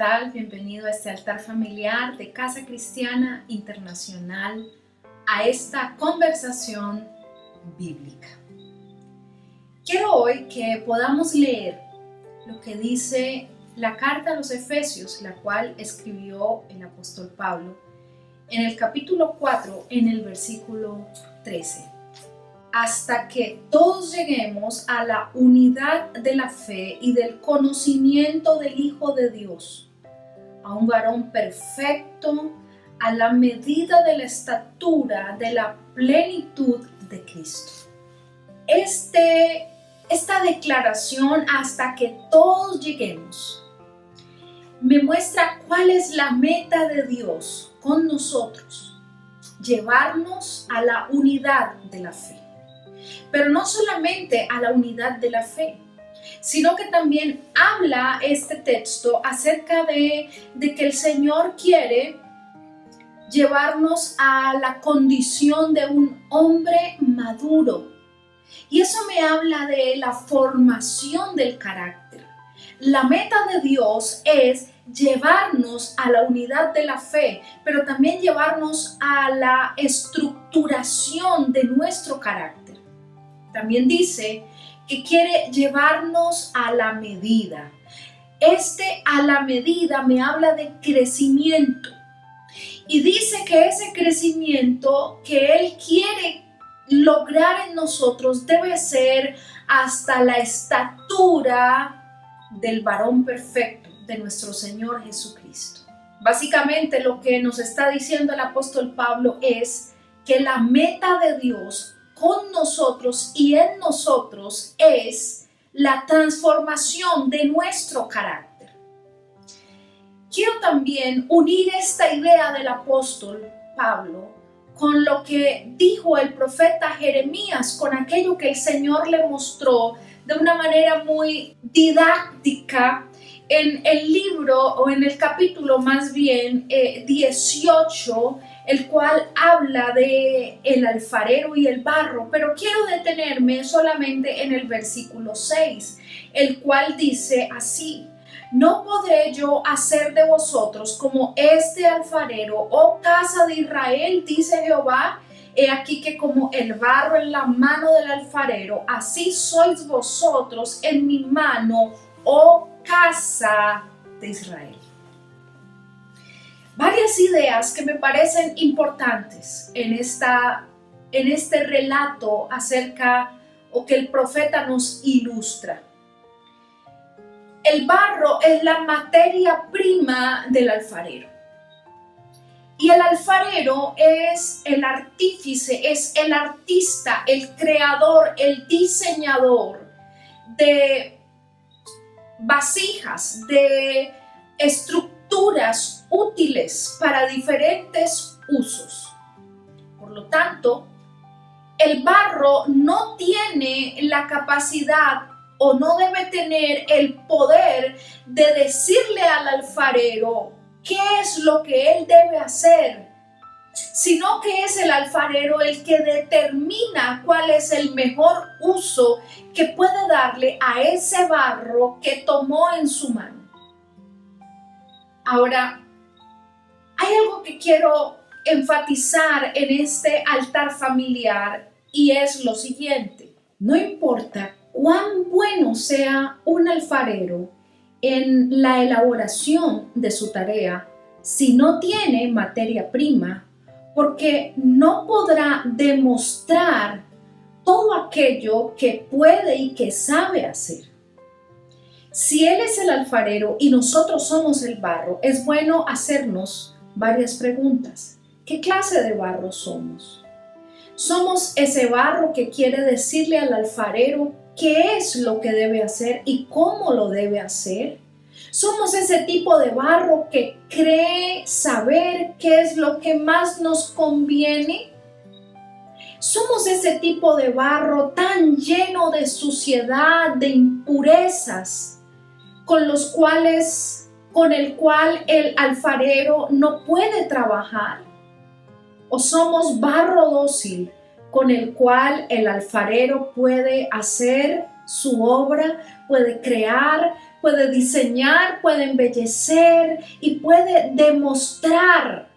tal? Bienvenido a este altar familiar de Casa Cristiana Internacional, a esta conversación bíblica. Quiero hoy que podamos leer lo que dice la carta a los Efesios, la cual escribió el apóstol Pablo, en el capítulo 4, en el versículo 13. Hasta que todos lleguemos a la unidad de la fe y del conocimiento del Hijo de Dios, a un varón perfecto, a la medida de la estatura de la plenitud de Cristo. Esta declaración, hasta que todos lleguemos, me muestra cuál es la meta de Dios con nosotros: llevarnos a la unidad de la fe. Pero no solamente a la unidad de la fe, sino que también habla este texto acerca de que el Señor quiere llevarnos a la condición de un hombre maduro. Y eso me habla de la formación del carácter. La meta de Dios es llevarnos a la unidad de la fe, pero también llevarnos a la estructuración de nuestro carácter. También dice que quiere llevarnos a la medida. A la medida me habla de crecimiento. Y dice que ese crecimiento que Él quiere lograr en nosotros debe ser hasta la estatura del varón perfecto, de nuestro Señor Jesucristo. Básicamente lo que nos está diciendo el apóstol Pablo es que la meta de Dios con nosotros y en nosotros es la transformación de nuestro carácter. Quiero también unir esta idea del apóstol Pablo con lo que dijo el profeta Jeremías, con aquello que el Señor le mostró de una manera muy didáctica en el libro, o en el capítulo más bien 18, el cual habla de el alfarero y el barro, pero quiero detenerme solamente en el versículo 6, el cual dice así: no podré yo hacer de vosotros como este alfarero, oh casa de Israel, dice Jehová. He aquí que como el barro en la mano del alfarero, así sois vosotros en mi mano, oh casa de Israel. Varias ideas que me parecen importantes en este relato acerca, o que el profeta nos ilustra. El barro es la materia prima del alfarero. Y el alfarero es el artífice, es el artista, el creador, el diseñador de vasijas, de estructuras útiles para diferentes usos. Por lo tanto, el barro no tiene la capacidad o no debe tener el poder de decirle al alfarero qué es lo que él debe hacer, sino que es el alfarero el que determina cuál es el mejor uso que puede darle a ese barro que tomó en su mano. Ahora, hay algo que quiero enfatizar en este altar familiar, y es lo siguiente: no importa cuán bueno sea un alfarero en la elaboración de su tarea, si no tiene materia prima, porque no podrá demostrar todo aquello que puede y que sabe hacer. Si Él es el alfarero y nosotros somos el barro, es bueno hacernos varias preguntas. ¿Qué clase de barro somos? ¿Somos ese barro que quiere decirle al alfarero qué es lo que debe hacer y cómo lo debe hacer? ¿Somos ese tipo de barro que cree saber qué es lo que más nos conviene? ¿Somos ese tipo de barro tan lleno de suciedad, de impurezas, con el cual el alfarero no puede trabajar? ¿O somos barro dócil con el cual el alfarero puede hacer su obra, puede crear, puede diseñar, puede embellecer y puede demostrar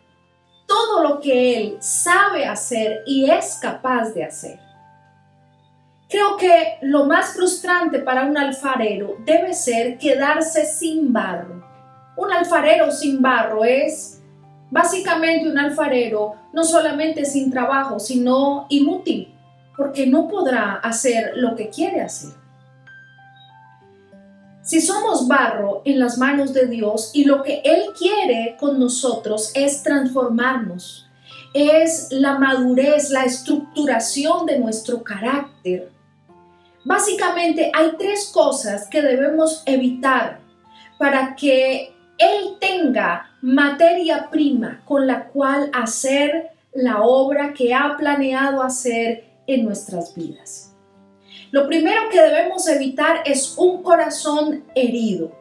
todo lo que él sabe hacer y es capaz de hacer. Creo que lo más frustrante para un alfarero debe ser quedarse sin barro. Un alfarero sin barro es básicamente un alfarero no solamente sin trabajo, sino inútil, porque no podrá hacer lo que quiere hacer. Si somos barro en las manos de Dios y lo que Él quiere con nosotros es transformarnos, es la madurez, la estructuración de nuestro carácter. Básicamente hay tres cosas que debemos evitar para que Él tenga materia prima con la cual hacer la obra que ha planeado hacer en nuestras vidas. Lo primero que debemos evitar es un corazón herido,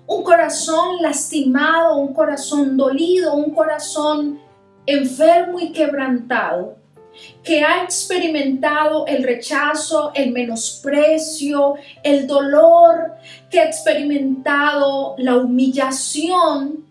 un corazón lastimado, un corazón dolido, un corazón enfermo y quebrantado, que ha experimentado el rechazo, el menosprecio, el dolor, que ha experimentado la humillación.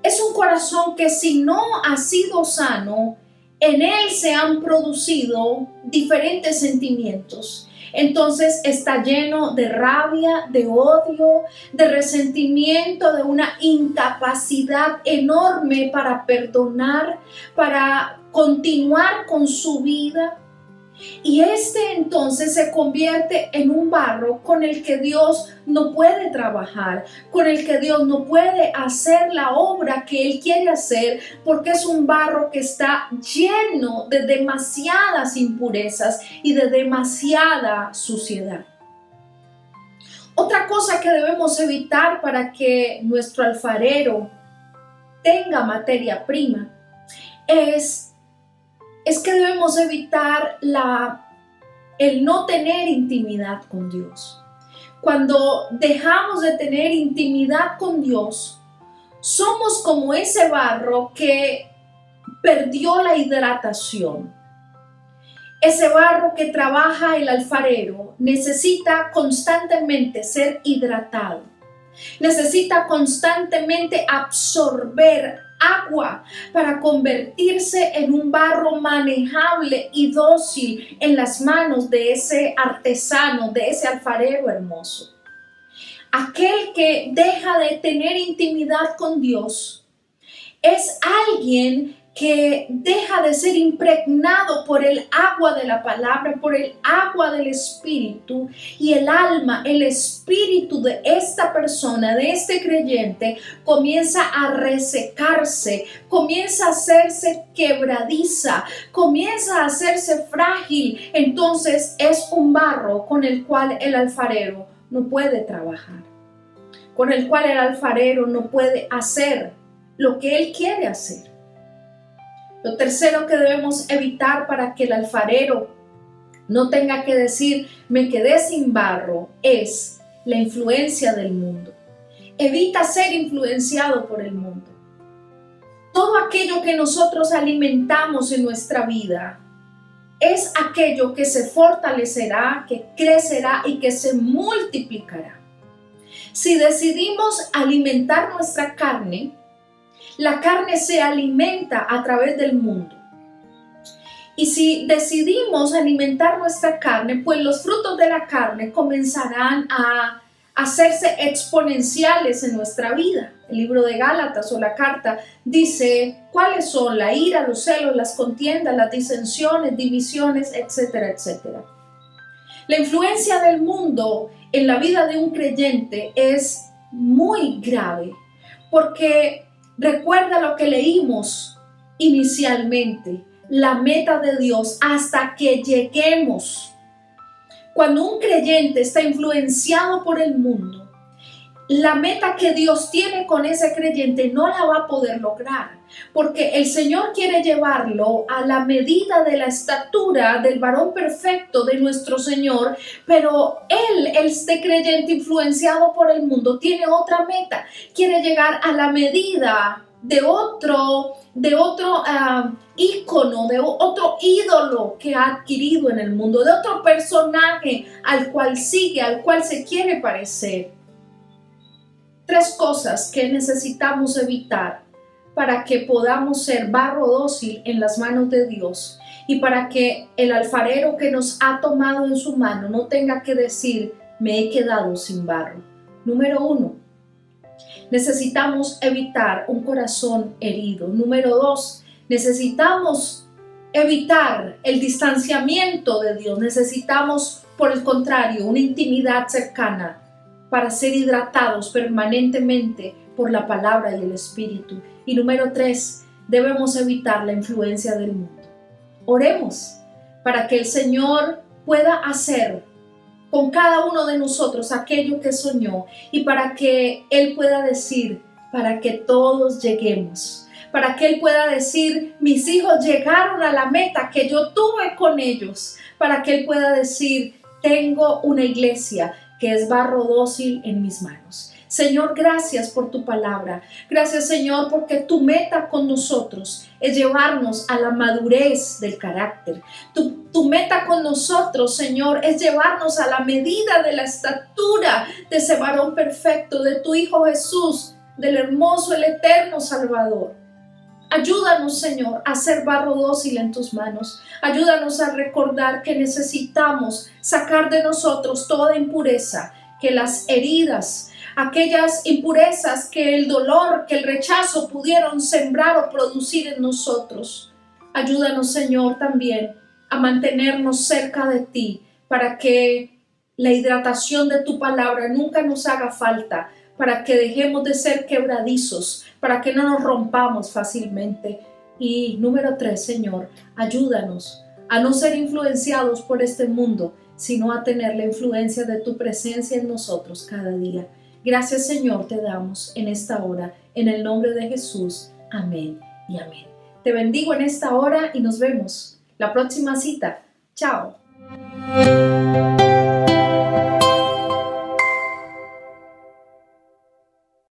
Es un corazón que si no ha sido sano, en él se han producido diferentes sentimientos. Entonces está lleno de rabia, de odio, de resentimiento, de una incapacidad enorme para perdonar, para continuar con su vida. Y entonces se convierte en un barro con el que Dios no puede trabajar, con el que Dios no puede hacer la obra que Él quiere hacer, porque es un barro que está lleno de demasiadas impurezas y de demasiada suciedad. Otra cosa que debemos evitar para que nuestro alfarero tenga materia prima es que debemos evitar el no tener intimidad con Dios. Cuando dejamos de tener intimidad con Dios, somos como ese barro que perdió la hidratación. Ese barro que trabaja el alfarero necesita constantemente ser hidratado. Necesita constantemente absorber agua para convertirse en un barro manejable y dócil en las manos de ese artesano, de ese alfarero hermoso. Aquel que deja de tener intimidad con Dios es alguien que deja de ser impregnado por el agua de la palabra, por el agua del Espíritu, y el alma, el espíritu de esta persona, de este creyente, comienza a resecarse, comienza a hacerse quebradiza, comienza a hacerse frágil. Entonces es un barro con el cual el alfarero no puede trabajar, con el cual el alfarero no puede hacer lo que él quiere hacer. Lo tercero que debemos evitar para que el alfarero no tenga que decir me quedé sin barro es la influencia del mundo. Evita ser influenciado por el mundo. Todo aquello que nosotros alimentamos en nuestra vida es aquello que se fortalecerá, que crecerá y que se multiplicará. Si decidimos alimentar nuestra carne, la carne se alimenta a través del mundo. Y si decidimos alimentar nuestra carne, pues los frutos de la carne comenzarán a hacerse exponenciales en nuestra vida. El libro de Gálatas o la carta dice cuáles son: la ira, los celos, las contiendas, las disensiones, divisiones, etcétera, etcétera. La influencia del mundo en la vida de un creyente es muy grave, porque recuerda lo que leímos inicialmente, la meta de Dios hasta que lleguemos. Cuando un creyente está influenciado por el mundo, la meta que Dios tiene con ese creyente no la va a poder lograr, porque el Señor quiere llevarlo a la medida de la estatura del varón perfecto de nuestro Señor, pero este creyente influenciado por el mundo, tiene otra meta. Quiere llegar a la medida ícono, de otro ídolo que ha adquirido en el mundo, de otro personaje al cual sigue, al cual se quiere parecer. 3 cosas que necesitamos evitar para que podamos ser barro dócil en las manos de Dios y para que el alfarero que nos ha tomado en su mano no tenga que decir, me he quedado sin barro. Número 1, necesitamos evitar un corazón herido. Número 2, necesitamos evitar el distanciamiento de Dios. Necesitamos, por el contrario, una intimidad cercana para ser hidratados permanentemente por la palabra y el Espíritu. Y número 3, debemos evitar la influencia del mundo. Oremos para que el Señor pueda hacer con cada uno de nosotros aquello que soñó y para que Él pueda decir, para que todos lleguemos, para que Él pueda decir, mis hijos llegaron a la meta que yo tuve con ellos, para que Él pueda decir, tengo una iglesia que es barro dócil en mis manos. Señor, gracias por tu palabra. Gracias, Señor, porque tu meta con nosotros es llevarnos a la madurez del carácter. Tu meta con nosotros, Señor, es llevarnos a la medida de la estatura de ese varón perfecto, de tu Hijo Jesús, del hermoso, el eterno Salvador. Ayúdanos, Señor, a ser barro dócil en tus manos. Ayúdanos a recordar que necesitamos sacar de nosotros toda impureza, que las heridas, aquellas impurezas que el dolor, que el rechazo pudieron sembrar o producir en nosotros. Ayúdanos, Señor, también a mantenernos cerca de ti para que la hidratación de tu palabra nunca nos haga falta, para que dejemos de ser quebradizos, para que no nos rompamos fácilmente. Y número 3, Señor, ayúdanos a no ser influenciados por este mundo, sino a tener la influencia de tu presencia en nosotros cada día. Gracias, Señor, te damos en esta hora, en el nombre de Jesús. Amén y amén. Te bendigo en esta hora y nos vemos la próxima cita. Chao.